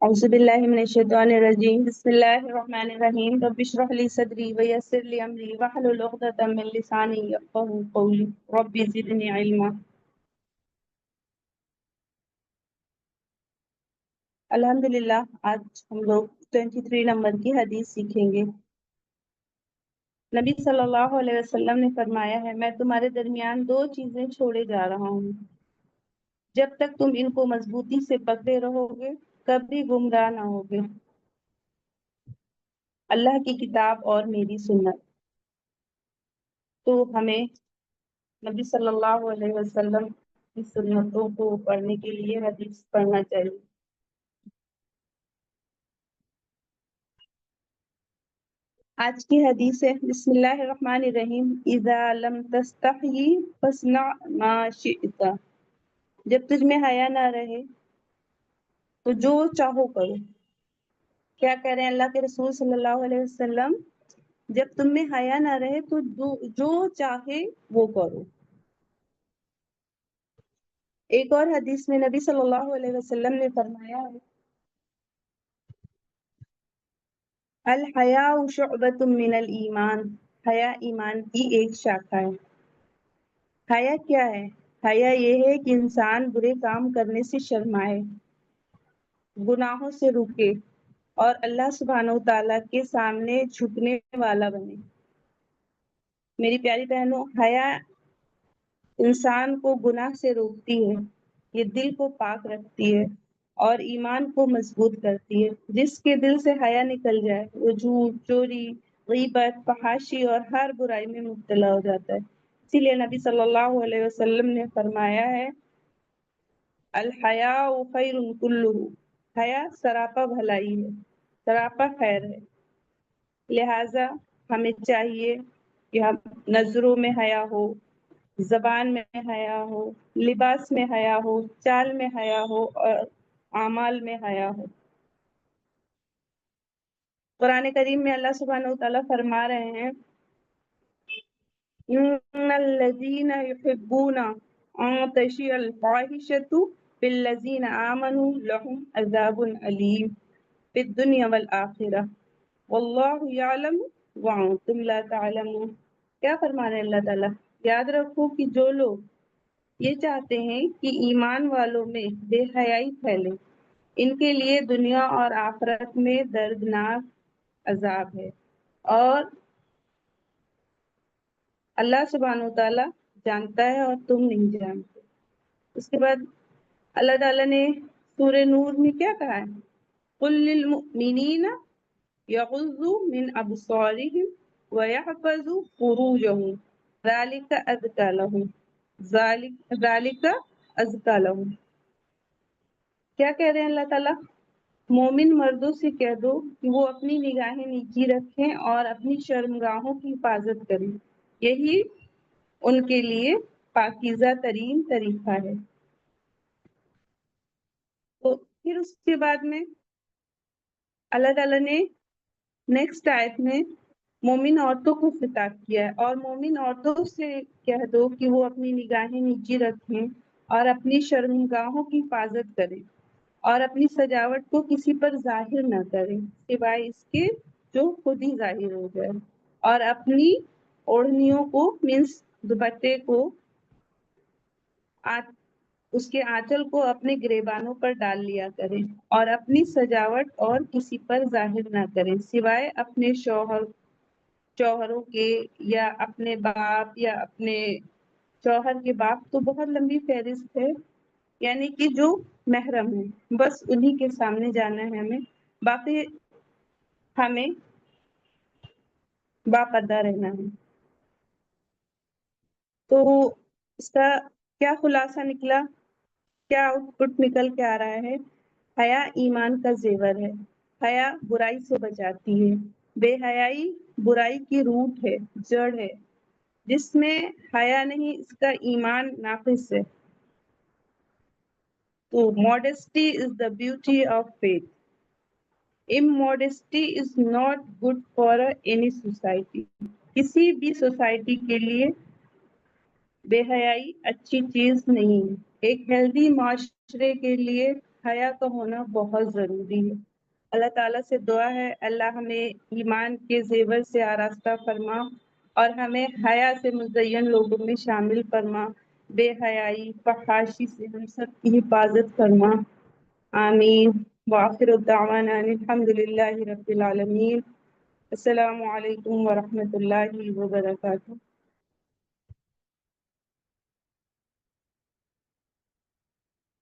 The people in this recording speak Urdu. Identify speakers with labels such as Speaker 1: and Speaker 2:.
Speaker 1: أعوذ بالله من الشيطان الرجيم بسم الله الرحمن الرحيم رب اشرح لي صدري ويسر لي أمري واحلل عقدة من لساني يفقهوا قولي رب زدني علما. الحمدللہ آج ہم لوگ 23 نمبر کی حدیث سیکھیں گے. نبی صلی اللہ علیہ وسلم نے فرمایا ہے میں تمہارے درمیان دو چیزیں چھوڑے جا رہا ہوں، جب تک تم ان کو مضبوطی سے پکڑے رہو گے کبھی گمراہ نہ ہوگے، اللہ کی کتاب اور میری سنت. تو ہمیں نبی صلی اللہ علیہ وسلم کی سنتوں کو پڑھنے کے لیے حدیث پڑھنا چاہیے. آج کی حدیث ہے بسم اللہ الرحمن الرحیم اذا لم تستحی فاصنع ما شئت. جب تجھ میں حیا نہ رہے تو جو چاہو کرو. کیا کہہ رہے ہیں اللہ کے رسول صلی اللہ علیہ وسلم؟ جب تم میں حیا نہ رہے تو جو چاہے وہ کرو. ایک اور حدیث میں نبی صلی اللہ علیہ وسلم نے فرمایا الحیاء شعبۃ من الایمان، حیا ایمان کی ایک شاخہ ہے. حیا کیا ہے؟ حیا یہ ہے کہ انسان برے کام کرنے سے شرمائے، گناہوں سے رکے اور اللہ سبحانہ وتعالیٰ کے سامنے جھکنے والا بنے. میری پیاری بہنوں، حیا انسان کو گناہ سے روکتی ہے، یہ دل کو پاک رکھتی ہے اور ایمان کو مضبوط کرتی ہے. جس کے دل سے حیا نکل جائے وہ جھوٹ، چوری، غیبت، فحاشی اور ہر برائی میں مبتلا ہو جاتا ہے. اسی لیے نبی صلی اللہ علیہ وسلم نے فرمایا ہے الحیاء خیر کلہ، حیا سراپا بھلائی ہے، سراپا خیر ہے. لہٰذا ہمیں چاہیے کہ ہم نظروں میں حیا ہو، زبان میں حیا ہو، لباس میں حیا ہو، چال میں حیا ہو اور اعمال میں حیا ہو. قرآن کریم میں اللہ سبحانہ وتعالیٰ فرما رہے ہیں ان الذین یحبون ان تشیع الفاحشۃ بالذین آمنوا لهم عذاب علیم فی الدنیا والآخرہ واللہ یعلم وانتم لا تعلمون. کیا فرما رہے ہیں اللہ تعالیٰ؟ یاد رکھو کہ جو لوگ یہ چاہتے ہیں کہ ایمان والوں میں بے حیائی پھیلے ان کے لیے دنیا اور آخرت میں دردناک عذاب ہے، اور اللہ سبحانہ وتعالیٰ جانتا ہے اور تم نہیں جانتے. اس کے بعد اللہ تعالیٰ نے سورہ نور میں کیا کہا ہے؟ قل للمؤمنین یغضوا من ابصارہم ویحفظوا فروجہم ذالک ازکی لہم، ذالک ازکی لہم. کیا کہہ رہے ہیں اللہ تعالیٰ؟ مومن مردوں سے کہہ دو کہ وہ اپنی نگاہیں نیچی رکھیں اور اپنی شرمگاہوں کی حفاظت کریں، یہی ان کے لیے پاکیزہ ترین طریقہ ہے. تو پھر اس کے بعد میں اللہ تعالیٰ نے نیکسٹ آیت میں مومن عورتوں کو خطاب کیا ہے، اور مومن عورتوں سے کہہ دو کہ وہ اپنی نگاہیں نیچی رکھیں اور اپنی شرمگاہوں کی حفاظت کریں اور اپنی سجاوٹ کو کسی پر ظاہر نہ کریں سوائے اس کے جو خود ہی ظاہر ہو جائے، اور اپنی اوڑھنیوں کو مینس دوپٹے کو اس کے آنچل کو اپنے گریبانوں پر ڈال لیا کریں اور اپنی سجاوٹ اور کسی پر ظاہر نہ کریں سوائے اپنے شوہروں کے یا اپنے باپ یا اپنے شوہر کے باپ. تو بہت لمبی فہرست ہے، یعنی کہ جو محرم ہے بس انہی کے سامنے جانا ہے ہمیں، باقی ہمیں باپردہ رہنا ہے. تو اس کا کیا خلاصہ نکلا، کیا آؤٹ پٹ نکل کے آ رہا ہے؟ حیا ایمان کا زیور ہے، حیا برائی سے بچاتی ہے. بے حیائی برائی کی روٹ ہے، جڑ ہے. جس میں حیا نہیں اس کا ایمان ناقص ہے. تو modesty is the beauty of faith. Immodesty is not good for any society. کسی بھی سوسائٹی کے لیے بے حیائی اچھی چیز نہیں ہے. ایک ہیلدی معاشرے کے لیے حیا کا ہونا بہت ضروری ہے۔ اللہ تعالیٰ سے دعا ہے اللہ ہمیں ایمان کے زیور سے آراستہ فرما اور ہمیں حیا سے مزین لوگوں میں شامل فرما، بے حیائی فحاشی سے ہم سب کی حفاظت فرما، آمین۔ وآخر دعوانا الحمد للہ رب العالمین۔ السلام علیکم ورحمۃ اللہ وبرکاتہ۔